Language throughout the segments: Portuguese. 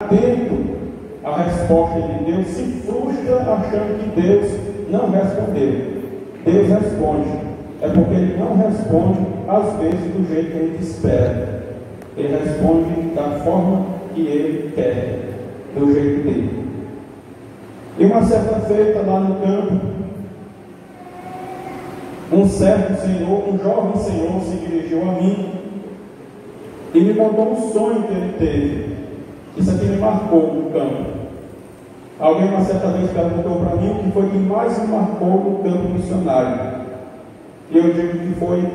atento à resposta de Deus, se frustra achando que Deus não respondeu. Deus responde, é porque Ele não responde às vezes do jeito que a gente espera. Ele responde da forma que Ele quer, do jeito dele. E uma certa feita lá no campo, um certo senhor, um jovem senhor se dirigiu a mim e me contou um sonho que ele teve. Isso aqui me marcou no campo. Alguém uma certa vez perguntou para mim o que foi que mais me marcou no campo missionário. E eu digo que foi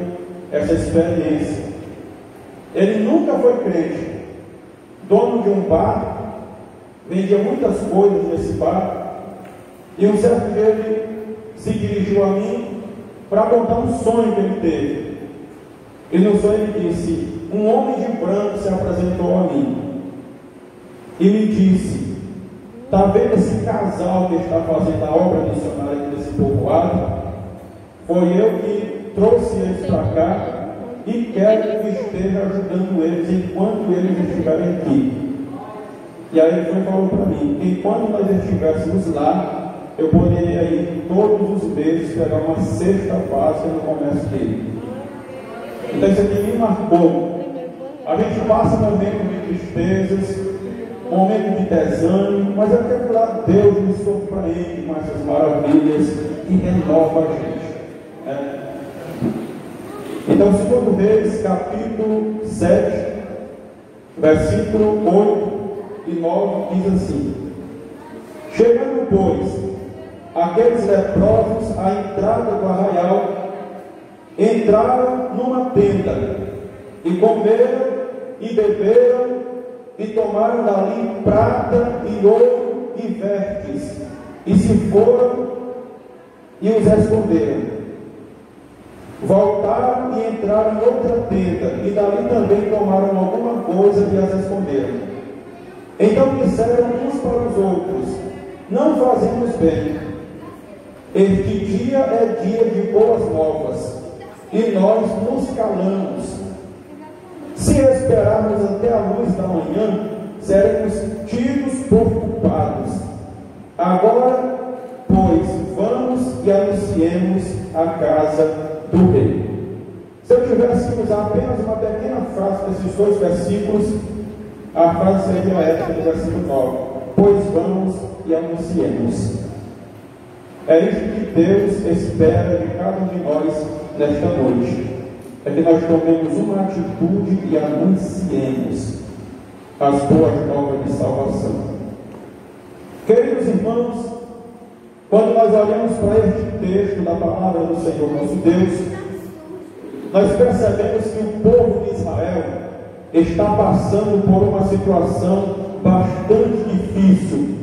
essa experiência. Ele nunca foi crente, dono de um bar, vendia muitas coisas nesse bar, e um certo dia ele se dirigiu a mim para contar um sonho que ele teve. E no sonho ele disse: um homem de branco se apresentou a mim e me disse: está vendo esse casal que está fazendo a obra missionária desse povoado? Foi eu que trouxe eles para cá e quero que esteja ajudando eles enquanto eles estiverem aqui. E aí ele falou para mim que enquanto nós estivéssemos lá, eu poderia ir todos os meses pegar uma cesta básica no comércio dele. Então isso aqui me marcou. A gente passa momentos de tristezas, momentos de desânimo, mas é que lá Deus nos surpreende com essas maravilhas e renova a gente. Então, 2 Reis, capítulo 7, versículo 8 e 9, diz assim: chegando, pois, aqueles leprosos à entrada do arraial, entraram numa tenda, e comeram, e beberam, e tomaram dali prata, e ouro, e vertes, e se foram, e os esconderam. Voltaram e entraram em outra tenda, e dali também tomaram alguma coisa e as esconderam. Então disseram uns para os outros: não fazemos bem. Este dia é dia de boas novas, e nós nos calamos. Se esperarmos até a luz da manhã, seremos tidos por culpados. Agora, pois, vamos e anunciemos a casa do rei. Se eu tivesse que usar apenas uma pequena frase desses dois versículos, a frase seria esta do versículo 9: pois vamos e anunciemos. É isso que Deus espera de cada um de nós nesta noite. É que nós tomemos uma atitude e anunciemos as boas novas de salvação. Queridos irmãos, quando nós olhamos para este texto da palavra do Senhor nosso Deus, nós percebemos que o povo de Israel está passando por uma situação bastante difícil,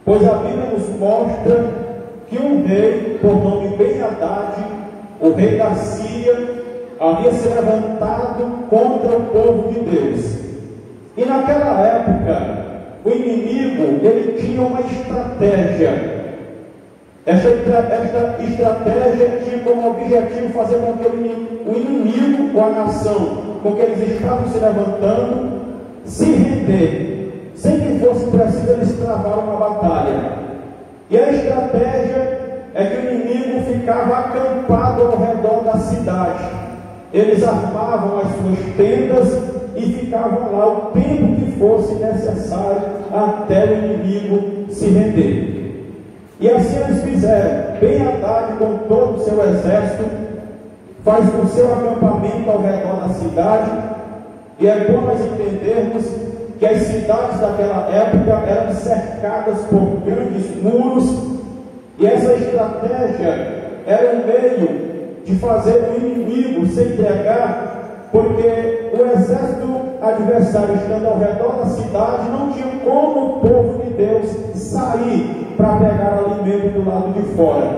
pois a Bíblia nos mostra que um rei, por nome Ben-Hadad, o rei da Síria, havia se levantado contra o povo de Deus. E naquela época, o inimigo, ele tinha uma estratégia. Esta estratégia tinha como objetivo fazer com que o inimigo ou a nação com que eles estavam se levantando se render, sem que fosse preciso eles travar uma batalha. E a estratégia é que o inimigo ficava acampado ao redor da cidade. Eles armavam as suas tendas e ficavam lá o tempo que fosse necessário até o inimigo se render. E assim eles fizeram. Ben-Hadad, com todo o seu exército, faz o seu acampamento ao redor da cidade. E é bom nós entendermos que as cidades daquela época eram cercadas por grandes muros, e essa estratégia era um meio de fazer o inimigo se entregar, porque o exército adversário estando ao redor da cidade, não tinha como o povo de Deus sair para pegar alimento do lado de fora.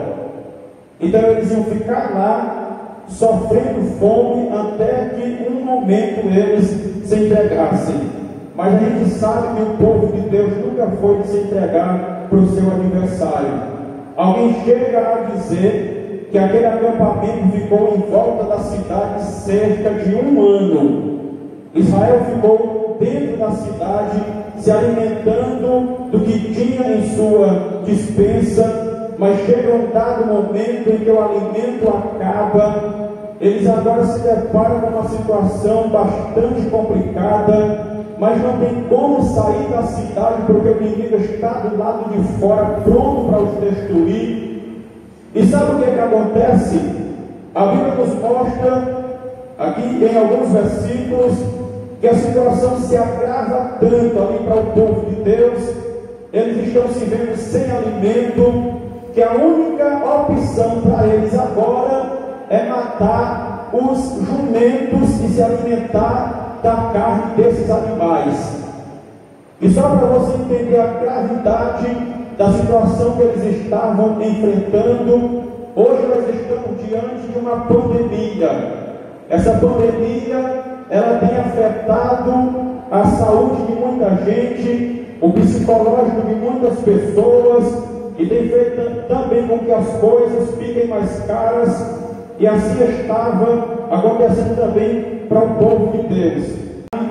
Então eles iam ficar lá sofrendo fome até que um momento eles se entregassem. Mas a gente sabe que o povo de Deus nunca foi de se entregar para o seu adversário. Alguém chega a dizer que aquele acampamento ficou em volta da cidade cerca de 1 ano. Israel ficou dentro da cidade, se alimentando do que tinha em sua despensa, mas chega um dado momento em que o alimento acaba. Eles agora se deparam com uma situação bastante complicada, mas não tem como sair da cidade, porque o inimigo está do lado de fora, pronto para os destruir. E sabe o que acontece? A Bíblia nos mostra, aqui em alguns versículos, que a situação se agrava tanto ali para o povo de Deus. Eles estão se vendo sem alimento, que a única opção para eles agora é matar os jumentos e se alimentar da carne desses animais. E só para você entender a gravidade da situação que eles estavam enfrentando, hoje nós estamos diante de uma pandemia. Essa pandemia, ela tem afetado a saúde de muita gente, o psicológico de muitas pessoas, e tem feito também com que as coisas fiquem mais caras. E assim estava acontecendo também para o povo de Deus.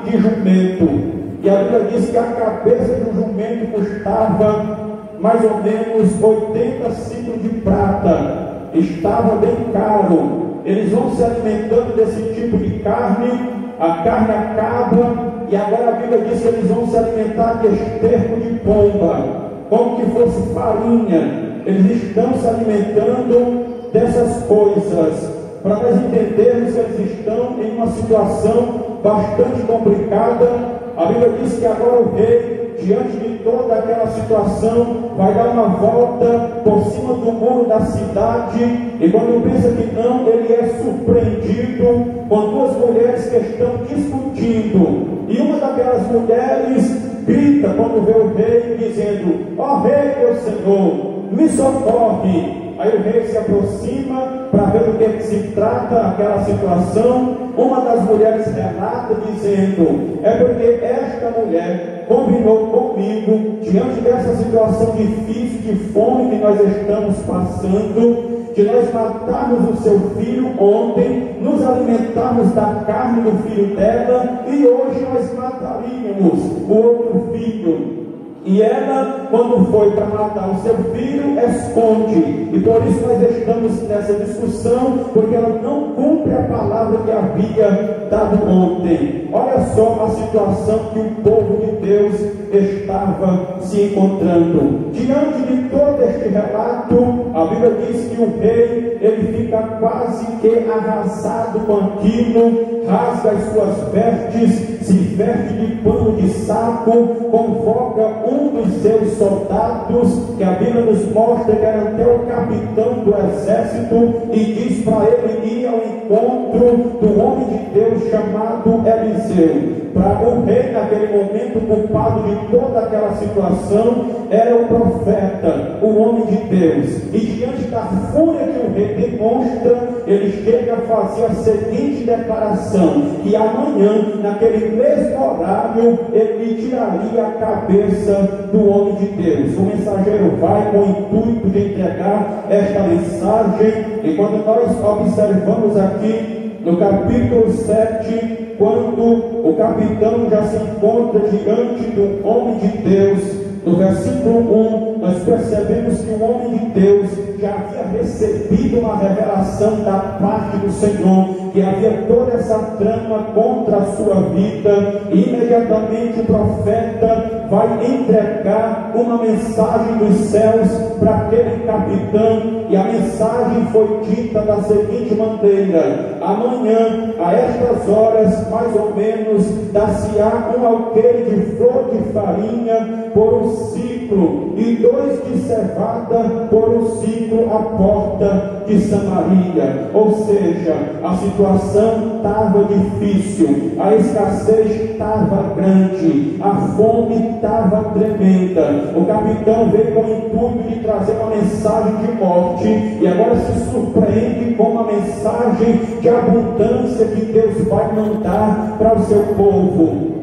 De jumento. E a Bíblia diz que a cabeça do jumento custava mais ou menos 80 ciclos de prata. Estava bem caro. Eles vão se alimentando desse tipo de carne. A carne acaba. E agora a Bíblia diz que eles vão se alimentar de esterco de pomba, como que fosse farinha. Eles estão se alimentando dessas coisas, para nós entendermos que eles estão em uma situação bastante complicada. A Bíblia diz que agora o rei, diante de toda aquela situação, vai dar uma volta por cima do muro da cidade, e quando pensa que não, ele é surpreendido com duas mulheres que estão discutindo, e uma daquelas mulheres grita quando vê o rei, dizendo: ó rei, meu senhor, me socorre. Aí o rei se aproxima para ver do que se trata aquela situação. Uma das mulheres relata dizendo: é porque esta mulher combinou comigo, diante dessa situação difícil de fome que nós estamos passando, de nós matarmos o seu filho ontem, nos alimentarmos da carne do filho dela, e hoje nós mataríamos o outro filho. E ela, quando foi para matar o seu filho, esconde. E por isso nós estamos nessa discussão, porque ela não cumpre a palavra que havia dado ontem. Olha só a situação que o povo de Deus estava se encontrando. Diante de todo este relato, a Bíblia diz que o rei, ele fica quase que arrasado com aquilo, rasga as suas vestes, se veste de pano de saco, convoca um dos seus soldados, que a Bíblia nos mostra que era até o capitão do exército, e diz para ele ir ao encontro do homem de Deus chamado Eliseu. Para o rei, naquele momento, culpado de toda aquela situação, era o profeta, o homem de Deus. E diante da fúria que o rei demonstra, ele chega a fazer a seguinte declaração: que amanhã, naquele mesmo horário, ele tiraria a cabeça do homem de Deus. O mensageiro vai com o intuito de entregar esta mensagem, e quando nós observamos aqui no capítulo 7, quando o capitão já se encontra diante do homem de Deus, no versículo 1, nós percebemos que o homem de Deus já havia recebido uma revelação da parte do Senhor, que havia toda essa trama contra a sua vida, e imediatamente o profeta vai entregar uma mensagem dos céus para aquele capitão, e a mensagem foi dita da seguinte maneira: amanhã, a estas horas, mais ou menos, dar-se-á um alqueire de flor de farinha por um ciclo, e 2 de cevada por um ciclo à porta de Samaria. Ou seja, a situação estava difícil, a escassez estava grande, a fome estava tremenda. O capitão veio com o intuito de trazer uma mensagem de morte, e agora se surpreende com uma mensagem de abundância que Deus vai mandar para o seu povo.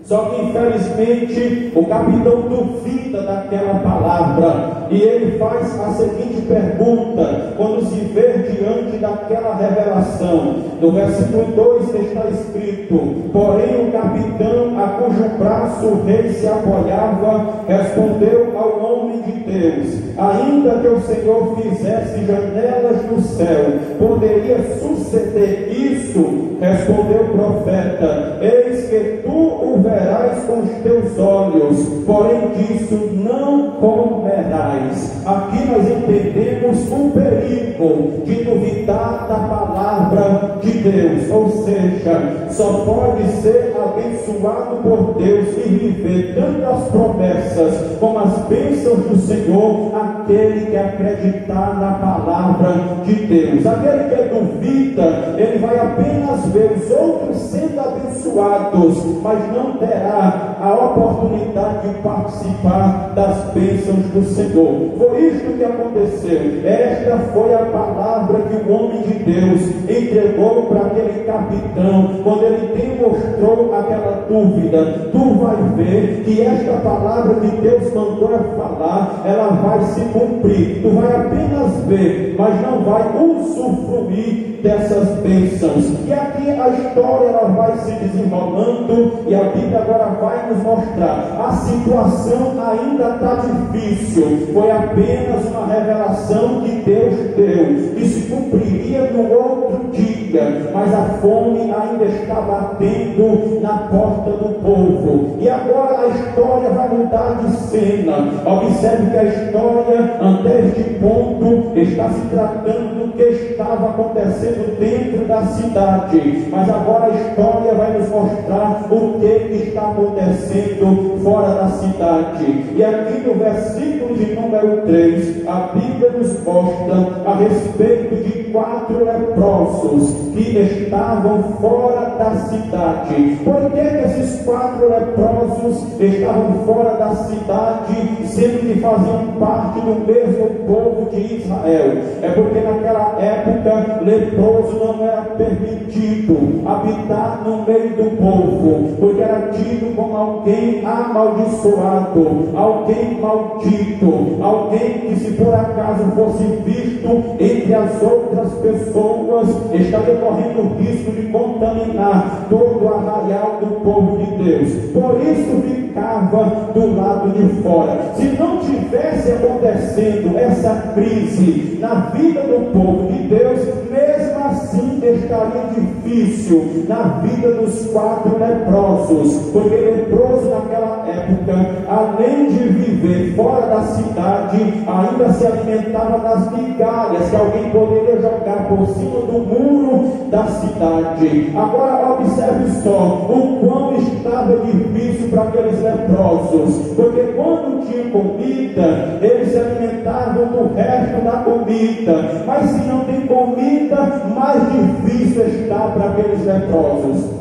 Só que infelizmente o capitão duvida daquela palavra e ele faz a seguinte pergunta quando se vê diante daquela revelação. No versículo 2 está escrito: porém o capitão, a cujo braço o rei se apoiava, respondeu ao homem de Deus: ainda que o Senhor fizesse janelas no céu, poderia suceder isso? Respondeu o profeta: eis que tu o verás com os teus olhos, porém disso não comerás. Aqui nós entendemos o perigo de duvidar da palavra de Deus, ou seja, só pode ser abençoado por Deus e viver tanto as promessas como as bênçãos do Senhor aquele que acreditar na palavra de Deus. Aquele que duvida, ele vai apenas ver os outros sendo abençoados, mas não terá a oportunidade de participar das bênçãos do Senhor. Foi isto que aconteceu. Esta foi a palavra que o homem de Deus entregou para aquele capitão, quando ele demonstrou aquela dúvida. Tu vai ver que esta palavra que Deus mandou falar, ela vai se cumprir. Tu vai apenas ver, mas não vai usufruir dessas bênçãos. E aqui a história ela vai se desenrolando e a Bíblia agora vai nos mostrar. A situação ainda está difícil. Foi apenas uma revelação que Deus deu, que se cumpriria no outro dia, mas a fome ainda está batendo na porta do povo. E agora a história vai mudar de cena. Observe que a história, até este ponto, está se tratando do que estava acontecendo dentro da cidade, mas agora a história vai nos mostrar o que está acontecendo fora da cidade. E aqui no versículo de número 3, a Bíblia nos mostra a respeito de 4 leprosos que estavam fora da cidade. Por que esses 4 leprosos estavam fora da cidade, sendo que faziam parte do mesmo povo de Israel? É porque naquela época leproso não era permitido habitar no meio do povo, porque era tido como alguém amaldiçoado, alguém maldito, alguém que, se por acaso fosse visto entre as outras pessoas, estaria correndo o risco de contaminar todo o arraial do povo de Deus. Por isso ficava do lado de fora. Se não tivesse acontecendo essa crise na vida do povo de Deus, mesmo assim estaria difícil na vida dos 4 leprosos, porque leproso naquela época, além de viver fora da cidade, ainda se alimentava das migalhas que alguém poderia jogar por cima do muro da cidade. Agora observe só o quão estava difícil para aqueles leprosos, porque quando tinha comida, eles se alimentavam do resto da comida, mas se não tem comida, mais difícil está para aqueles leprosos.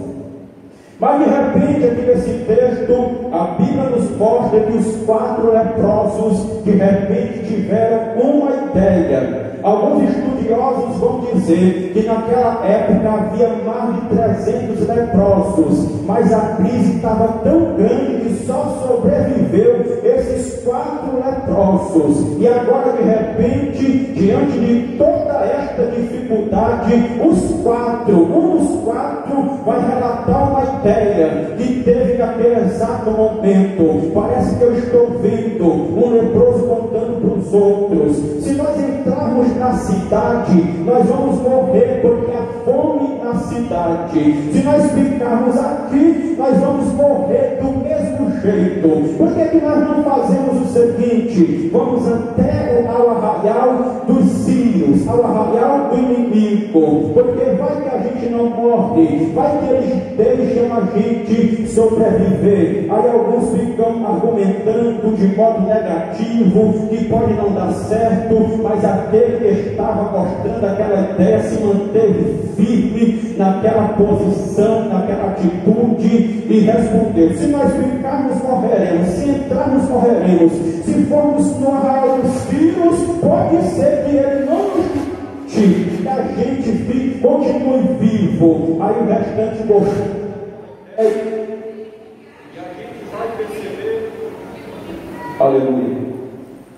Mas de repente, aqui nesse texto, a Bíblia nos mostra que os 4 leprosos de repente tiveram uma ideia. Alguns estudiosos vão dizer que naquela época havia mais de 300 leprosos, mas a crise estava tão grande que só sobreviveu esses 4 leprosos. E agora, de repente, diante de toda esta dificuldade, um dos 4 vai relatar uma ideia que teve naquele exato momento. Parece que eu estou vendo um leproso contando para os outros: se nós entrarmos na cidade, nós vamos morrer, porque há fome na cidade. Se nós ficarmos aqui, nós vamos morrer do mesmo jeito. Por que nós não fazemos o seguinte? Vamos até ao arraial dos sírios, ao arraial do inimigo, porque vai que a gente não morre, vai que eles deixam a gente sobreviver. Aí alguns ficam argumentando de modo negativo que pode não dar certo, mas aquele que estava mostrando aquela ideia se manteve firme naquela posição, naquela atitude e respondeu: se nós ficarmos, morreremos; se entrarmos, morreremos; se formos no arraial dos filhos, pode ser que ele não nos tire, que a gente continue vivo. Aí o restante gostou. E Aleluia.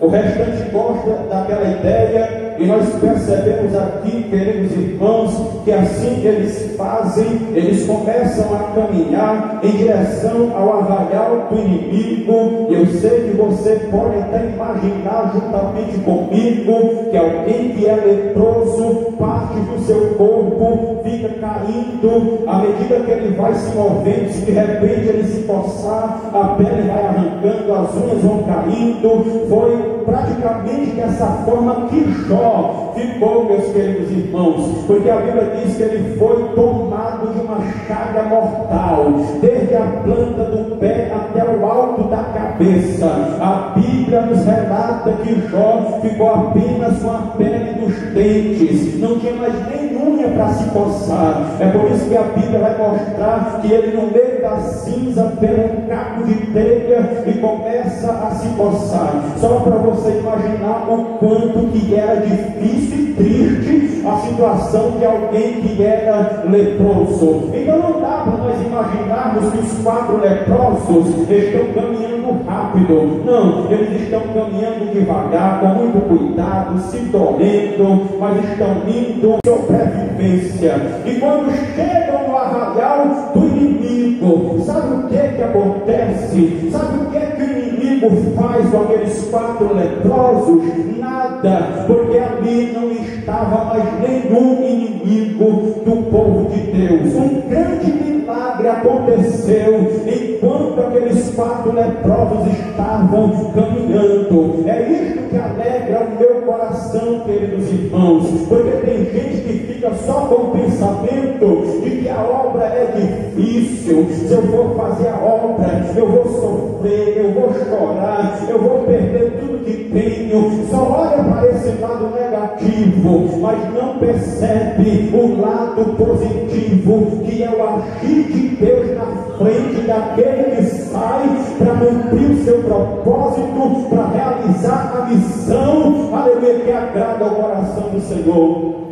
O restante gosta daquela ideia, e nós percebemos aqui, queridos irmãos, que assim que eles fazem, eles começam a caminhar em direção ao arraial do inimigo. Eu sei que você pode até imaginar juntamente comigo que alguém que é leproso, parte do seu corpo fica caindo à medida que ele vai se movendo. Se de repente ele se coçar, a pele vai arrancando, as unhas vão caindo. Foi praticamente dessa forma que Jó ficou, meus queridos irmãos, porque a Bíblia diz que ele foi tomado de uma chaga mortal, desde a planta do pé até o alto da cabeça. A Bíblia nos relata que Jó ficou apenas com a pele dos dentes, não tinha mais nem unha para se coçar. É por isso que a Bíblia vai mostrar que ele, no meio da cinza, pega um caco de telha e começa a se coçar. Só para você imaginar o quanto que era difícil e triste a situação de alguém que era leproso. Então não dá para nós imaginarmos que os 4 leprosos estão caminhando rápido. Não, eles estão caminhando devagar, com muito cuidado, se dolendo, mas estão indo em sobrevivência. E quando chegam no arraial do inimigo, sabe o que acontece? Sabe o que o inimigo faz com aqueles 4 leprosos? Nada, porque ali não estava mais nenhum inimigo do povo de Deus. Um grande milagre aconteceu enquanto aqueles 4 leprosos estavam caminhando. É isto que alegra o meu coração, queridos irmãos, porque tem gente que fica só com o pensamento de que a obra é difícil. Se eu for fazer a obra, eu vou sofrer, eu vou chorar, eu vou perder tudo que tenho. Só olha para esse lado negativo, mas não percebe o lado positivo, que é o agir de Deus na frente daquele que sai para cumprir o seu propósito, para realizar a missão, aleluia, que agrada ao coração do Senhor.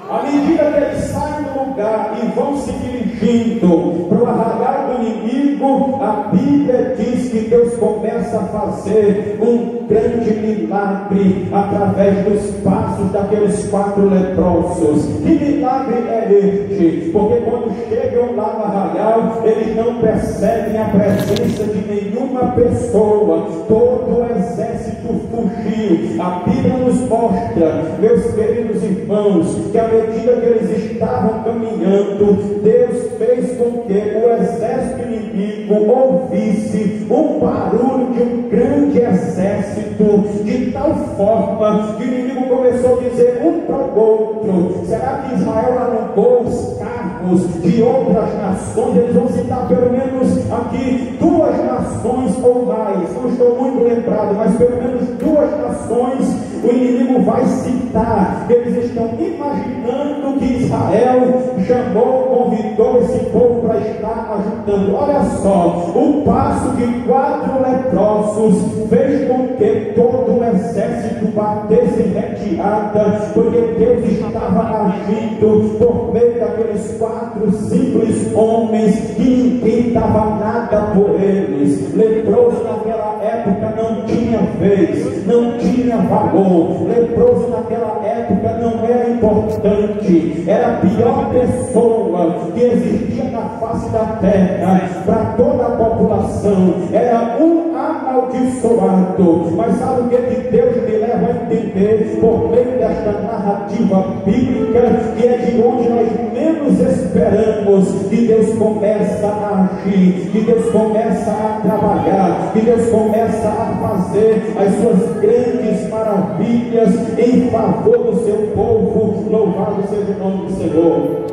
À medida que eles saem do lugar e vão se dirigindo para o arraial do inimigo, a Bíblia diz que Deus começa a fazer um grande milagre através dos passos daqueles 4 leprosos. Que milagre é este? Porque quando chegam lá no arraial, eles não percebem a presença de nenhuma pessoa. Todo o exército fugiu. A Bíblia nos mostra, meus queridos irmãos, que à medida que eles estavam caminhando, Deus fez com que o exército inimigo ouvisse um barulho de um grande exército, de tal forma que o inimigo começou a dizer um para o outro: será que Israel alugou os carros de outras nações? Eles vão citar pelo menos aqui 2 nações ou mais, não estou muito lembrado, mas pelo menos 2 nações o inimigo vai citar. Eles estão imaginando que Israel chamou, convidou esse povo para estar ajudando. Olha só, o passo de 4 leprosos fez com que todo o exército batesse em retirada, porque Deus estava agindo por meio daqueles 4 simples homens que ninguém dava nada por eles. Leproso naquela época não tinha vez, não tinha valor. Leproso naquela época não era importante, era a pior pessoa que existia na face da terra para toda a população, era um amaldiçoado. Mas sabe o que Deus me leva a entender por meio desta narrativa bíblica, que é de onde nós menos esperamos, que Deus começa a agir, que Deus começa a trabalhar, que Deus começa a fazer as suas grandes maravilhas em favor do seu povo. Louvado seja o nome do Senhor.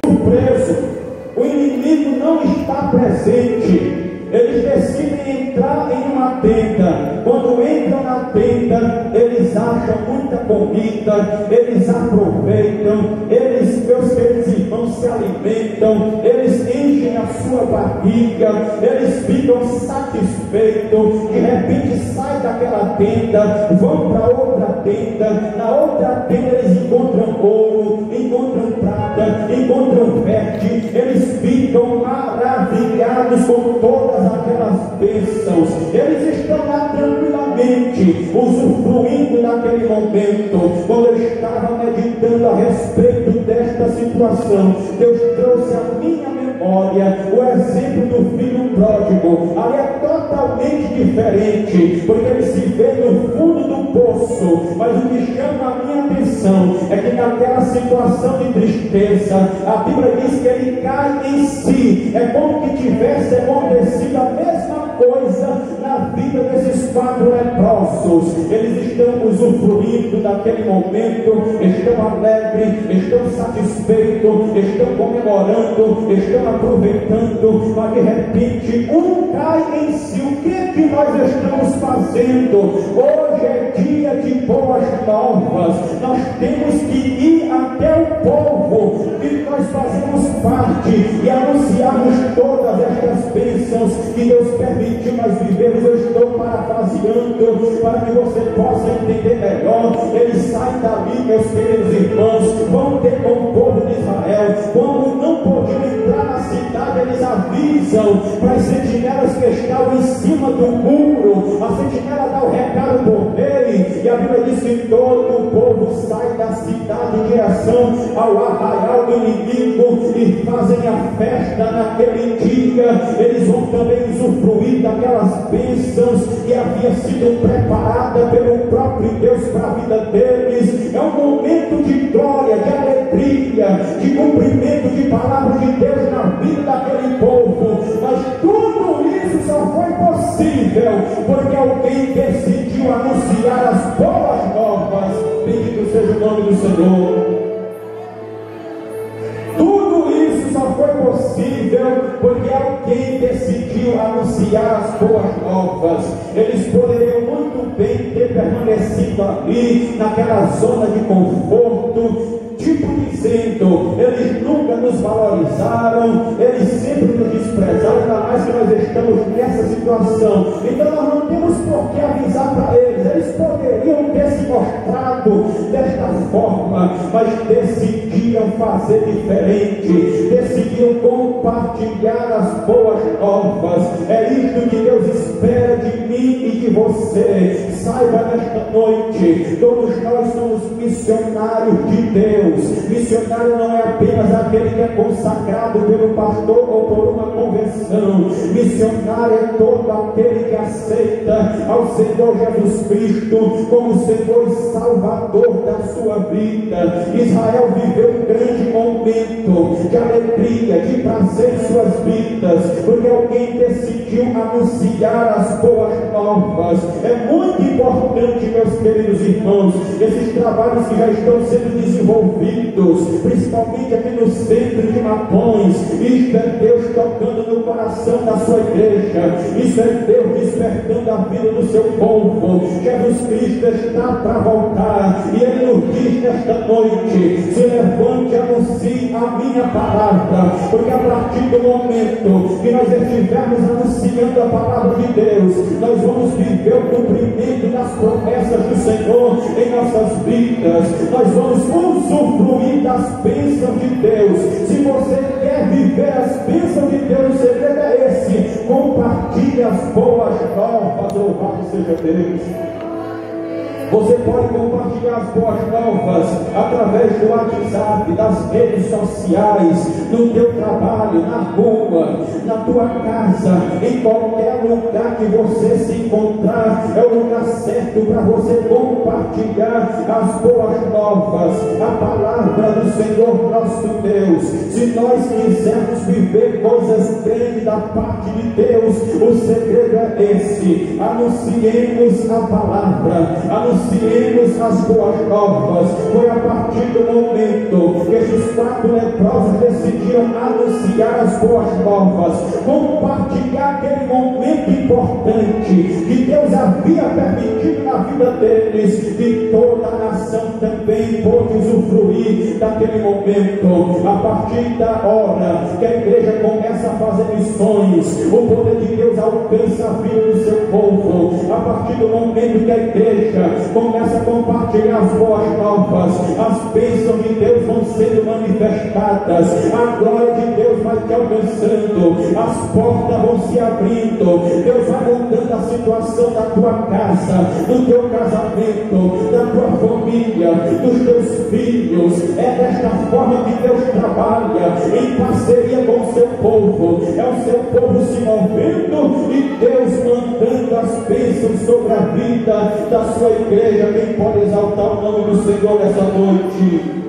Surpreso, o inimigo não está presente. Eles decidem entrar em uma tenda. Quando entram na tenda, eles acham muita comida comida, eles aproveitam, eles, meus queridos irmãos, se alimentam, eles enchem a sua barriga, eles ficam satisfeitos, de repente saem daquela tenda, vão para outra tenda, na outra tenda eles encontram ouro, encontram prata, encontram verde, eles ficam maravilhados com todas aquelas bênçãos, eles estão lá tranquilamente, usufruindo naquele momento. Quando eu estava meditando a respeito desta situação, Deus trouxe à minha memória o exemplo do filho pródigo. Ali é totalmente diferente, porque ele se vê no fundo do poço, mas o que chama a minha atenção é que naquela situação de tristeza, a Bíblia diz que ele cai em si, é como que tivesse acontecido a mesma coisa na vida desses 4 leprosos. Eles estão usufruindo daquele momento, estão alegres, estão satisfeitos, estão comemorando, estão aproveitando, mas de repente um cai em si. O que é que nós estamos fazendo? Hoje é dia de boas novas, nós temos que ir até o povo que nós fazemos parte e anunciarmos todas estas bênçãos que Deus permitiu nós vivermos. Eu estou parafraseando para que você possa entender melhor. Eles saem dali, meus queridos irmãos, vão ter com o povo de Israel. Quando não podiam entrar na cidade, eles avisam para as sentinelas que estavam em cima do muro. A sentinela dá o recado por rei, e a Bíblia diz que todo o povo sai da cidade em direção ao arraial do inimigo e fazem a festa naquele dia. Eles vão também usufruir daquelas bênçãos que havia sido preparada pelo próprio Deus para a vida deles. É um momento de glória, de alegria, de cumprimento de palavra de Deus na vida daquele povo. Mas tudo isso só foi possível porque alguém decidiu anunciar as boas novas. Bendito seja o nome do Senhor. Tudo isso só foi possível porque alguém decidiu anunciar as boas novas. Eles poderiam muito bem ter permanecido ali naquela zona de conforto, tipo dizendo: eles nunca nos valorizaram, eles sempre nos desprezaram, ainda mais que nós estamos nessa situação, então nós não temos por que avisar para eles. Eles poderiam ter se mostrado desta forma, mas decidiram fazer diferente, decidiram compartilhar as boas novas. É isto que Deus espera de mim e de você. Saiba nesta noite, todos nós somos missionários de Deus. Missionário não é apenas aquele que é consagrado pelo pastor ou por uma convenção. Missionário é todo aquele que aceita ao Senhor Jesus Cristo como Senhor e Salvador da sua vida. Israel viveu um grande momento de alegria, de prazer em suas vidas, porque alguém decidiu anunciar as boas novas. É muito importante, meus queridos irmãos, esses trabalhos que já estão sendo desenvolvidos, principalmente aqui no centro de Matões. Isto é Deus tocando no coração da sua igreja, isso é Deus despertando a vida do seu povo. Jesus Cristo está para voltar e Ele nos diz nesta noite: se levante e anuncie a minha palavra, porque a partir do momento que nós estivermos anunciando a palavra de Deus, nós vamos viver o cumprimento das promessas do Senhor em nossas vidas. Nós vamos usufruir das bênçãos de Deus. Se você quer viver as bênçãos de Deus, o segredo é esse: compartilhe as boas novas. Louvado seja Deus. Você pode compartilhar as boas novas através do WhatsApp, das redes sociais, no teu trabalho, na rua, na tua casa, em qualquer lugar que você se encontrar. É o lugar certo para você compartilhar as boas novas, a palavra do Senhor nosso Deus. Se nós quisermos viver coisas grandes da parte de Deus, o segredo é esse: anunciemos a palavra, anunciemos as boas novas. Foi a partir do momento que esses 4 leprosos decidiram anunciar as boas novas, compartilhar aquele momento importante que Deus havia permitido na vida deles, e toda a nação também pôde usufruir daquele momento. A partir da hora que a igreja começa a fazer missões, o poder de Deus alcança a vida do seu povo. A partir do momento que a igreja começa a compartilhar as boas novas, as bênçãos de Deus vão sendo manifestadas, a glória de Deus vai te alcançando, as portas vão se abrindo, Deus vai mudando a situação da tua casa, do teu casamento, da tua família, dos teus filhos. É desta forma que Deus trabalha, em parceria com o seu povo. É o seu povo se movendo e Deus mandando as bênçãos sobre a vida da sua igreja. Quem pode exaltar o nome do Senhor nessa noite?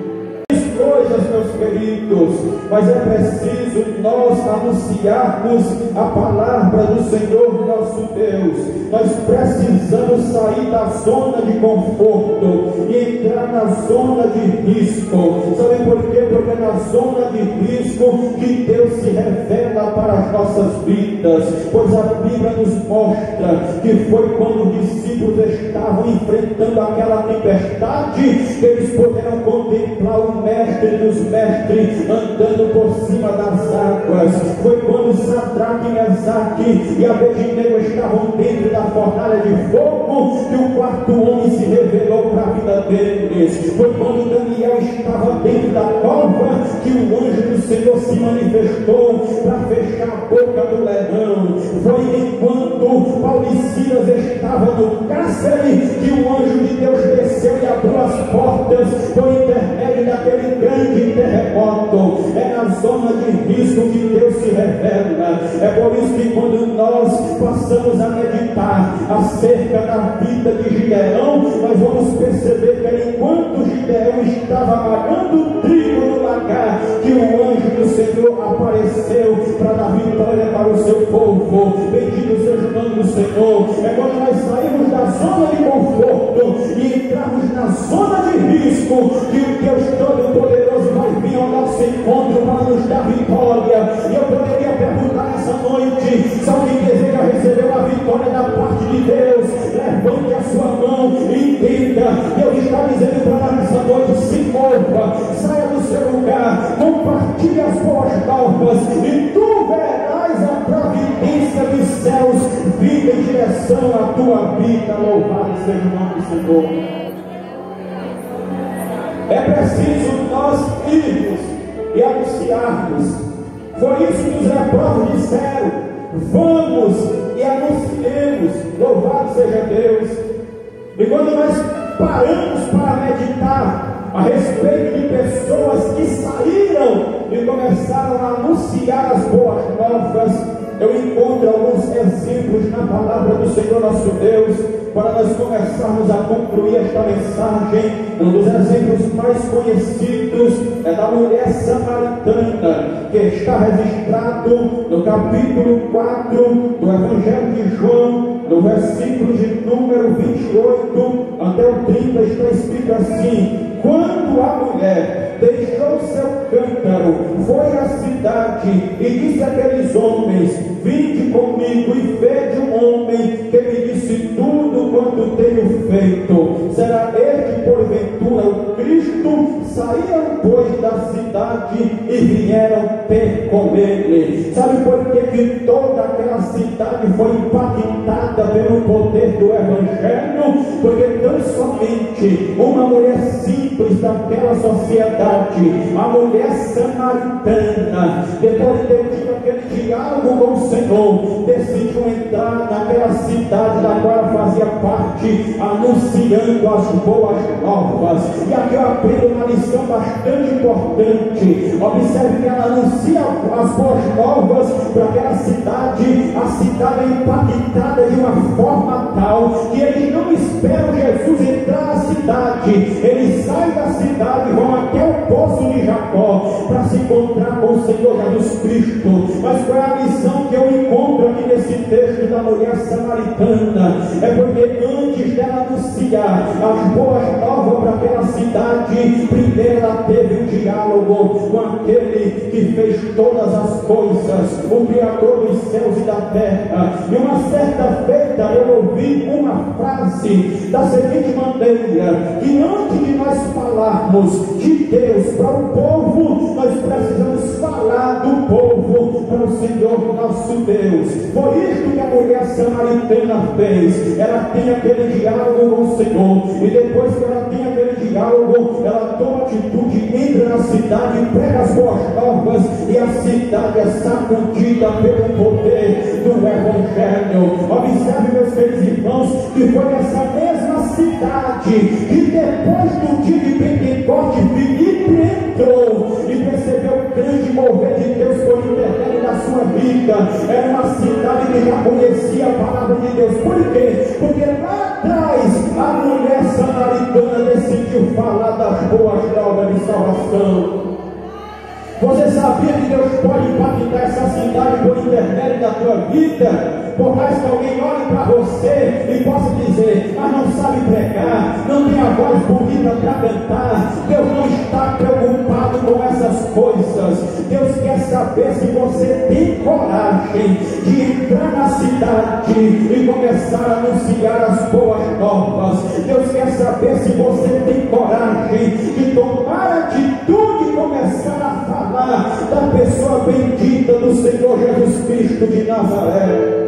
Coisas, meus queridos, mas é preciso nós anunciarmos a palavra do Senhor nosso Deus. Nós precisamos sair da zona de conforto e entrar na zona de risco. Sabe por quê? Porque é na zona de risco que Deus se revela para as nossas vidas. Pois a Bíblia nos mostra que foi quando os discípulos estavam enfrentando aquela tempestade que eles puderam contemplar o Mestre dos mestres andando por cima das águas. Foi quando Sadraque, Mesaque e Abednego estavam dentro da fornalha de fogo que o 4º homem se revelou para a vida deles. Foi quando Daniel estava dentro da cova que o anjo do Senhor se manifestou para fechar a boca do leão. Foi enquanto Paulo e Silas estavam no cárcere que o anjo de Deus desceu e abriu as portas por intermédio daquele grande terremoto. É na zona de risco que Deus se revela. É por isso que quando nós passamos a meditar acerca da vida de Gideão, nós vamos perceber que enquanto Gideão estava amarrando trigo no lagar, que o anjo do Senhor apareceu para dar vitória para o seu povo. Bendito seja o nome do Senhor. É quando nós saímos da zona de conforto e entrarmos na zona de risco que o Deus Todo-Poderoso vai vir ao nosso encontro para nos dar vitória. E eu poderia perguntar essa noite: se alguém deseja receber a vitória da parte de Deus, levante a sua mão e entenda. Deus está dizendo para nós essa noite: se mova, saia do seu lugar, compartilhe as boas novas e tu verás a providência dos céus vir em direção à tua vida. Louvado seja o nome do Senhor. É preciso nós irmos e anunciarmos. Foi isso que os leprosos disseram: vamos e anunciemos. Louvado seja Deus. E quando nós paramos para meditar a respeito de pessoas que saíram e começaram a anunciar as boas novas, eu encontro alguns exemplos na palavra do Senhor nosso Deus, para nós começarmos a concluir esta mensagem. Um dos exemplos mais conhecidos é da mulher samaritana, que está registrado no capítulo 4 do Evangelho de João, no versículo de número 28 até o 30, está escrito assim: quando a mulher deixou seu cântaro, foi à cidade e disse àqueles homens: vinde comigo e vede um homem que me disse tudo quanto tenho feito. Será este porventura o Cristo? Saíram, pois, da cidade e vieram ter com ele. Sabe por que toda aquela cidade foi impactada pelo poder do Evangelho? Porque tão somente uma mulher simples daquela sociedade, a mulher samaritana, depois de ter tido aquele diálogo com o Senhor, decidiu entrar naquela cidade da qual ela fazia parte, anunciando as boas novas. E aqui eu aprendo uma lição bastante importante. Observe que ela anuncia as boas novas para aquela cidade. A cidade é impactada de uma forma tal que eles não esperam Jesus entrar na cidade. Eles saem da cidade e vão até o poço de Jacó para se encontrar com o Senhor Jesus Cristo. Mas qual é a missão que eu encontro aqui nesse texto da mulher samaritana? É porque antes dela anunciar as boas novas para aquela cidade, primeiro ela teve um diálogo com aquele que fez todas as coisas, o Criador dos céus e da terra. E uma certa feita eu ouvi uma frase da seguinte maneira: que antes de nós falarmos de Deus para o povo, nós precisamos falar do povo para o Senhor nosso Deus. Foi isto que a mulher samaritana fez. Ela tem aquele diálogo com o Senhor, e depois que ela tem aquele diálogo, ela toma atitude, entra na cidade, prega as boas novas, e a cidade é sacudida pelo poder do Evangelho. Observe, meus queridos irmãos, que foi nessa mesma cidade que depois do dia de Pentecostes Filipe entrou e percebeu o grande mover de Deus por intermédio da sua vida. Era uma cidade que já conhecia a palavra de Deus. Por quê? Porque lá atrás a mulher samaritana decidiu falar das boas novas de salvação. Você sabia que Deus pode impactar essa cidade por intermédio da tua vida? Por mais que alguém olhe para você e possa dizer: mas não sabe pregar, não tem a voz bonita para cantar. Deus não está preocupado com essas coisas. Deus quer saber se você tem coragem de entrar na cidade e começar a anunciar as boas novas. Deus quer saber se você tem coragem de tomar atitude e começar a falar da pessoa bendita do Senhor Jesus Cristo de Nazaré.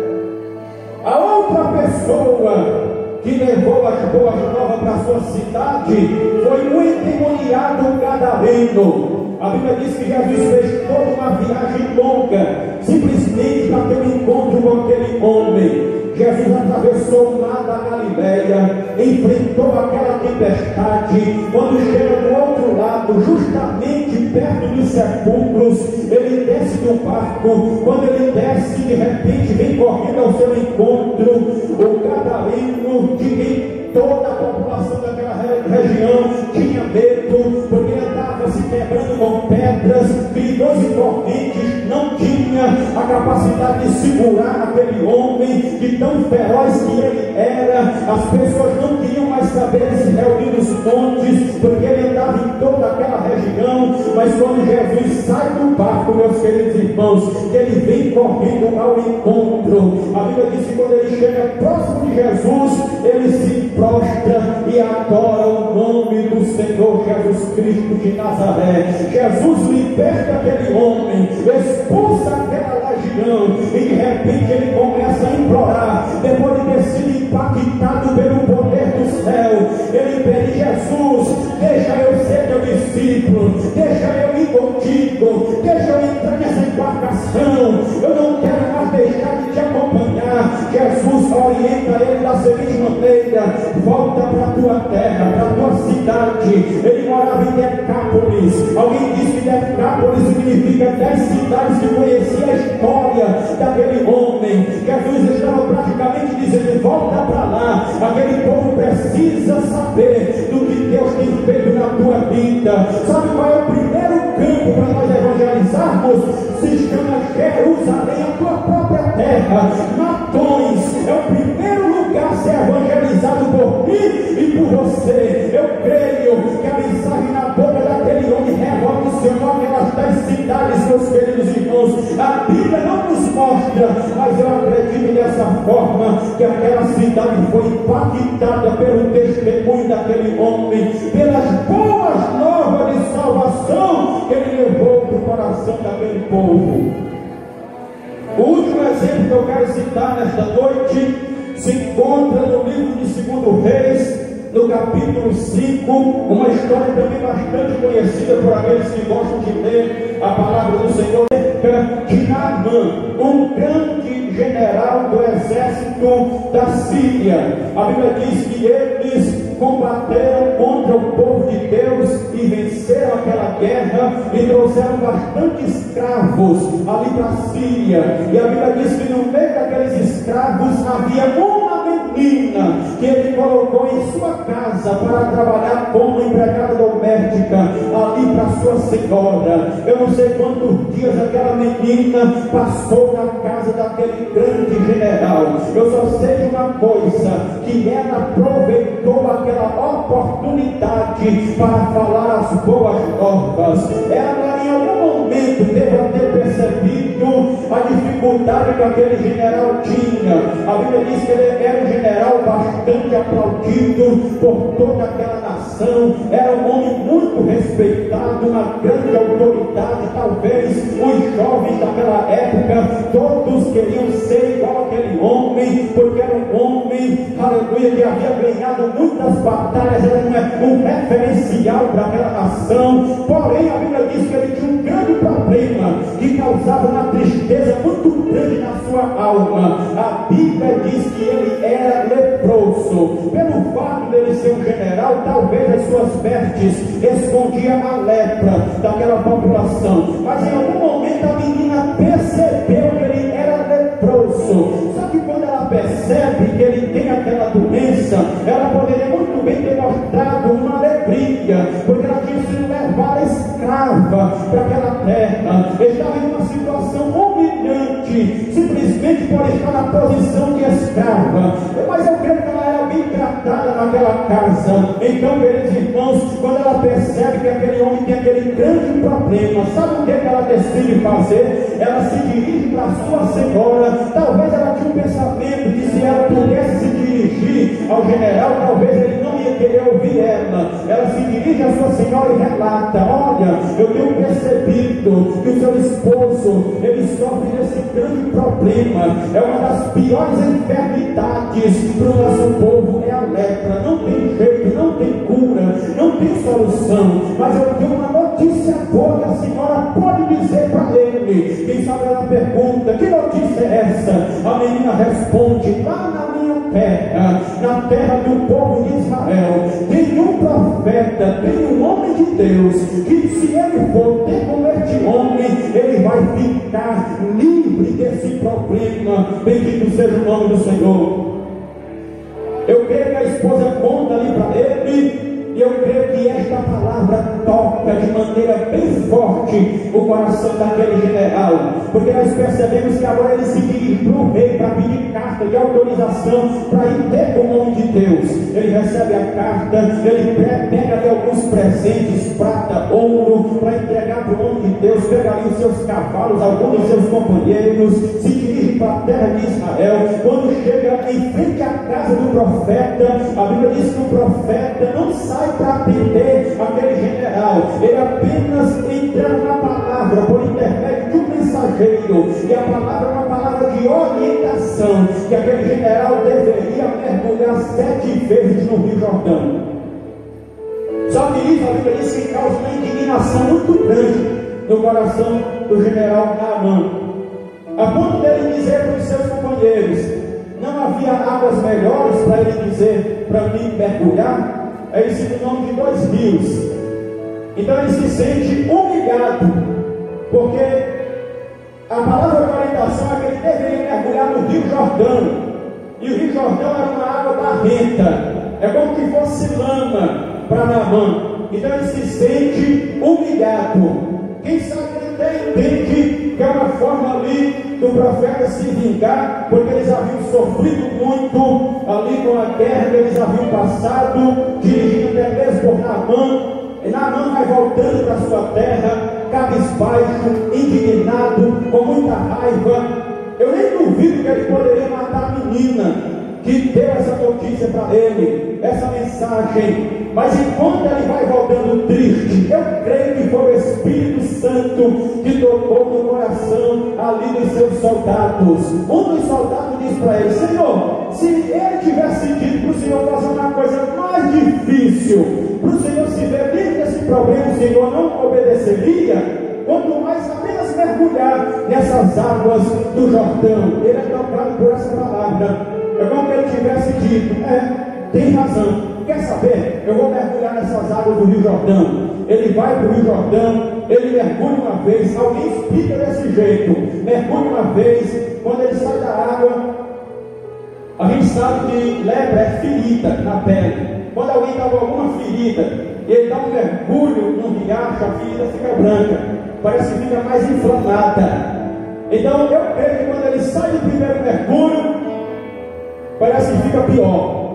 A outra pessoa que levou as boas novas para a sua cidade foi um endemoniado gadareno. A Bíblia diz que Jesus fez toda uma viagem longa, simplesmente para ter um encontro com aquele homem. Jesus atravessou o mar da Galileia, enfrentou aquela tempestade. Quando chega do outro lado, justamente perto dos sepulcros, ele desce do barco. Quando ele desce, de repente vem correndo ao seu encontro o gadareno, de quem toda a população daquela região tinha medo, porque ele andava se quebrando com pedras, grilhões e correntes. Não tinha a capacidade de segurar aquele homem, de tão feroz que ele era. As pessoas não queriam mais saber de se reunir nos montes, porque ele andava em toda aquela região. Mas quando Jesus sai do barco, meus queridos irmãos, ele vem correndo ao encontro. A Bíblia diz que quando ele chega próximo de Jesus, ele se prostra e adora o nome do Senhor Jesus Cristo de Nazaré. Jesus liberta aquele homem, expulsa aquela legião, e de repente ele começa a implorar. Depois de ter sido impactado pelo poder do céu, ele pede: Jesus, deixa eu ser teu discípulo, deixa eu ir contigo, deixa eu entrar nessa embarcação, eu não quero mais deixar de te acompanhar. Jesus orienta ele da seguinte maneira: volta para a tua terra, para a tua cidade. Ele morava em Decápolis. Alguém diz que Decápolis significa 10 cidades que conhecia a história daquele homem. Jesus estava praticamente dizendo: volta para lá, aquele povo precisa saber do que Deus tem feito na tua vida. Sabe qual é o primeiro campo para nós evangelizarmos? Se chama Jerusalém, a tua própria terra. Matões é o primeiro lugar a ser evangelizado por mim e por você. Eu creio que a mensagem na boca daquele homem revolucionou aquelas 10 cidades, meus queridos irmãos. A Bíblia não nos mostra, mas eu acredito dessa forma que aquela cidade foi impactada pelo testemunho daquele homem, pelas boas novas de salvação que ele levou para o coração daquele povo. O último exemplo que eu quero citar nesta noite se encontra no livro de 2 Reis, no capítulo 5, uma história também bastante conhecida por aqueles que gostam de ler a palavra do Senhor, de Naamã, um grande general do exército da Síria. A Bíblia diz que eles combateram contra o povo de Deus e venceram aquela guerra e trouxeram bastante escravos ali para a Síria. E a Bíblia diz que no meio daqueles escravos havia uma menina que ele colocou em sua casa para trabalhar como empregada doméstica, ali para sua senhora. Eu não sei quantos dias aquela menina passou na casa daquele grande general. Eu só sei de uma coisa, que ela aproveitou aquela oportunidade para falar as boas novas. Ela em algum momento deve ter percebido a dificuldade que aquele general tinha. A Bíblia diz que ele era um general bastante aplaudido por toda aquela nação, era um homem muito respeitado, uma grande autoridade. Talvez os jovens daquela época todos queriam ser igual aquele homem, porque era um homem, aleluia, que havia ganhado muitas batalhas, era um referencial para aquela nação. Porém a Bíblia diz que ele tinha um grande problema que causava uma tristeza muito grande na sua alma. A Bíblia diz que ele era leproso. Pelo fato dele ser um general, talvez as suas vestes escondiam a lepra daquela população, mas em algum momento a menina percebeu que ele era leproso. Só que quando ela percebe que ele tem aquela doença, ela poderia muito bem ter mostrado uma alegria, porque ela tinha sido levada escrava para aquela terra, estava em uma situação humilhante, simplesmente por estar na posição de escrava. Mas eu creio que ela era bem tratada naquela casa. Então, queridos irmãos, quando ela percebe que aquele homem tem aquele grande problema, sabe o que ela decide fazer? Ela se dirige para a sua senhora. Talvez ela tinha um pensamento que se ela pudesse se dirigir ao general, talvez ele não ia querer ouvir ela. Ela se dirige à sua senhora e relata: olha, eu tenho percebido que o seu esposo, ele sofre desse grande problema, é uma das piores enfermidades para o nosso povo, é a lepra. Não tem jeito, não tem cura, não tem solução, mas eu tenho uma notícia boa que a senhora pode dizer para ele. Quem sabe ela pergunta: que notícia é essa? A menina responde: lá na minha terra, na terra do povo de Israel, tem um profeta, tem um homem de Deus, que se ele for ter com este homem, ele vai ficar livre desse problema. Bendito seja o nome do Senhor. Eu creio que a esposa conta ali para ele, e eu creio que esta palavra toca de maneira bem forte o coração daquele general, porque nós percebemos que agora ele se dirige para o rei para pedir carta de autorização para ir ter com o homem de Deus. Ele recebe a carta, ele pega ali alguns presentes, prata, ouro, para entregar para o homem de Deus, pega ali os seus cavalos, alguns dos seus companheiros, se dirige para a terra de Israel. Quando chega em frente à casa do profeta, a Bíblia diz que o profeta não sai para atender aquele general, ele apenas entra na palavra por intermédio de um mensageiro, e a palavra é uma palavra de orientação, que aquele general deveria mergulhar 7 vezes no Rio Jordão. Só que isso, a Bíblia diz que causa uma indignação muito grande no coração do general Naamã, a ponto dele dizer para os seus companheiros: não havia águas melhores para ele dizer, para mim mergulhar? Ele cita o nome de 2 rios. Então ele se sente humilhado, porque a palavra de orientação é que ele deveria mergulhar no Rio Jordão, e o Rio Jordão era uma água barrenta, é como que fosse lama para Naamã. Então ele se sente humilhado. Quem sabe ele até entende que é uma forma ali do profeta se vingar, porque eles haviam sofrido muito ali com a guerra que eles haviam passado, dirigido até mesmo por Naamã. E Naamã vai voltando para sua terra, cabisbaixo, indignado, com muita raiva. Eu nem duvido que ele poderia matar a menina que deu essa notícia para ele, essa mensagem. Mas enquanto ele vai voltando triste, eu creio que foi o Espírito Santo que tocou no coração ali dos seus soldados. Um dos soldados diz para ele: Senhor, se ele tivesse dito para o Senhor fazer uma coisa mais difícil, para o Senhor se ver livre desse problema, o Senhor não obedeceria? Quanto mais apenas mergulhar nessas águas do Jordão. Ele é tocado por essa palavra. É como que ele tivesse dito: tem razão, quer saber? Eu vou mergulhar nessas águas do Rio Jordão. Ele vai para o Rio Jordão, ele mergulha uma vez. Alguém explica desse jeito: mergulha uma vez. Quando ele sai da água, A gente sabe que lepra é ferida na pele. Quando alguém está com alguma ferida, ele dá um mergulho no riacho, a ferida fica branca, parece que fica mais inflamada. Então eu creio que quando ele sai do primeiro mergulho, parece que fica pior.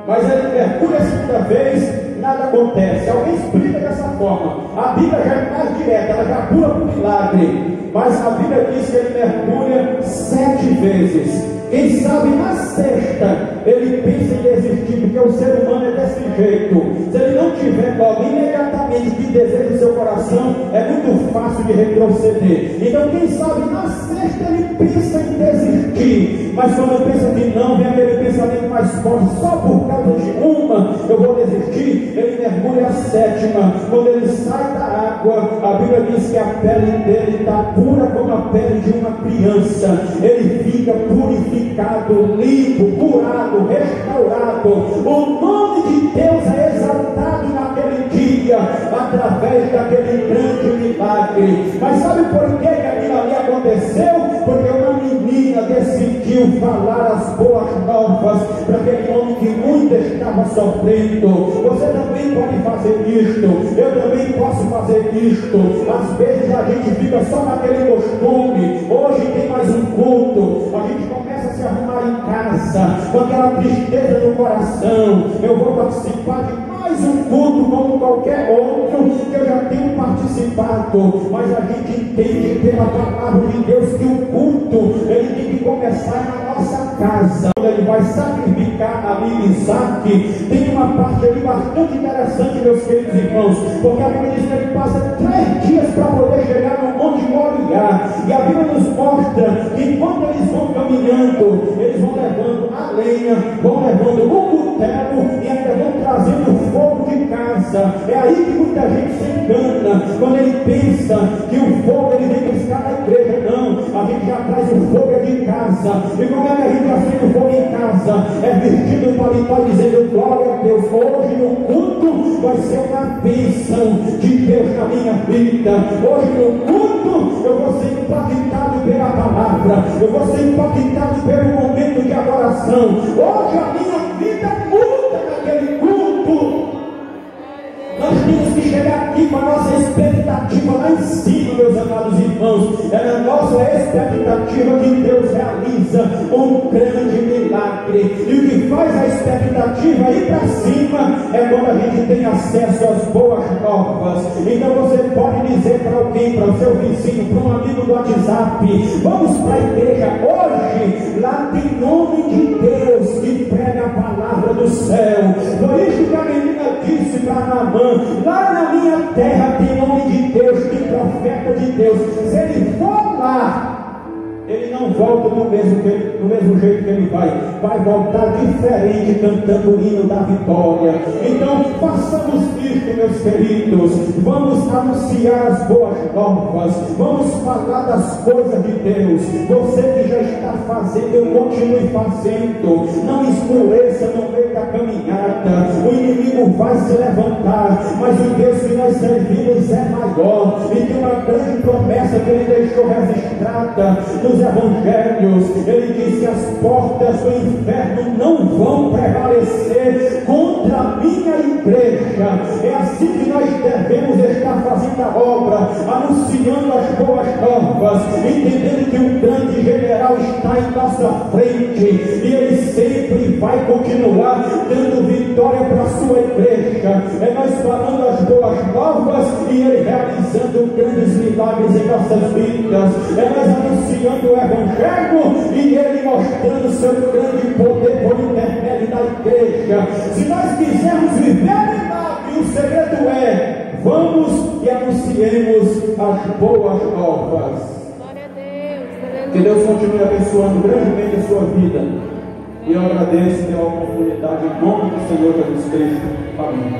Mas ele mergulha a segunda vez, nada acontece. Alguém explica dessa forma. A Bíblia já é mais direta, ela já pula para o milagre. Mas a Bíblia diz que ele mergulha 7 vezes. Quem sabe na sexta ele pensa em desistir, porque o ser humano é desse jeito. Se ele não tiver logo imediatamente o que deseja do seu coração, é muito fácil de retroceder. Então quem sabe na sexta ele pensa em desistir, mas quando pensa que não, vem aquele pensamento mais forte, só por causa de uma eu vou desistir. Ele mergulha a 7ª. Quando ele sai da água, a Bíblia diz que a pele dele está pura como a pele de uma criança. Ele fica purificado, limpo, curado, restaurado. O nome de Deus é exaltado naquele dia, através daquele grande milagre. Mas sabe por que aquilo ali aconteceu? Porque uma menina decidiu falar as boas novas para aquele homem que muito estava sofrendo. Você também pode fazer isto, eu também posso fazer isto. Às vezes a gente fica só naquele costume. Hoje tem mais um culto, a gente começa a se arrumar em casa com aquela tristeza no coração. Eu vou participar de mais um culto como qualquer outro que eu já tenho participado. Mas a gente entende pela palavra de Deus que o culto ele tem que começar na nossa casa. Quando ele vai sacrificar ali Isaac, tem uma parte ali bastante interessante, meus queridos irmãos, porque a Bíblia diz que ele passa 3 dias para poder chegar no Monte Moriá. E a Bíblia nos mostra que enquanto eles vão caminhando, eles vão levando a lenha, vão levando o cutelo e ainda vão trazendo fogo de casa. É aí que muita gente se engana, quando ele pensa que o fogo ele vem buscar na igreja. Não, a gente já traz o fogo de casa. E como é que a gente acende o fogo em casa? É vestindo o paletó e dizendo glória a Deus. Hoje no culto vai ser uma bênção de Deus na minha vida. Hoje no culto eu vou ser impactado pela palavra, eu vou ser impactado pelo momento de adoração. Hoje a minha vida muda naquele culto. Nós temos que chegar aqui com a nossa expectativa lá em cima, meus amados irmãos. É na nossa expectativa que Deus realiza um grande milagre. E o que faz a expectativa ir para cima é quando a gente tem acesso às boas novas. Então você pode dizer para alguém, para o seu vizinho, para um amigo do WhatsApp: vamos para a igreja hoje, lá tem nome de Deus que prega a palavra do céu. Foi isso que a menina disse para Naamã: lá na minha terra tem nome de Deus, tem profeta de Deus. Se ele for lá, ele não volta do mesmo jeito que ele vai voltar diferente, cantando o hino da vitória. Então façamos isto, meus queridos, vamos anunciar as boas novas, vamos falar das coisas de Deus. Você que já está fazendo, continue fazendo, não esmoreça no meio da caminhada. O inimigo vai se levantar, mas o Deus que nós servimos é maior, e tem uma grande promessa que ele deixou registrada nos evangelhos. Ele diz que as portas do inferno não vão prevalecer contra a minha igreja. É assim que nós devemos estar fazendo a obra, anunciando as boas novas, entendendo que um grande general está em nossa frente e ele sempre vai continuar dando vitória para a sua igreja. É nós falando as boas novas e ele realizando grandes milagres em nossas vidas. É nós anunciando o evangelho e ele mostrando o seu grande poder por intermédio da igreja. Se nós quisermos viver milagre, o segredo é: vamos e anunciemos as boas novas. Glória a Deus. Que Deus continue abençoando grandemente a sua vida. E eu agradeço pela oportunidade em nome do Senhor Jesus Cristo. Amém.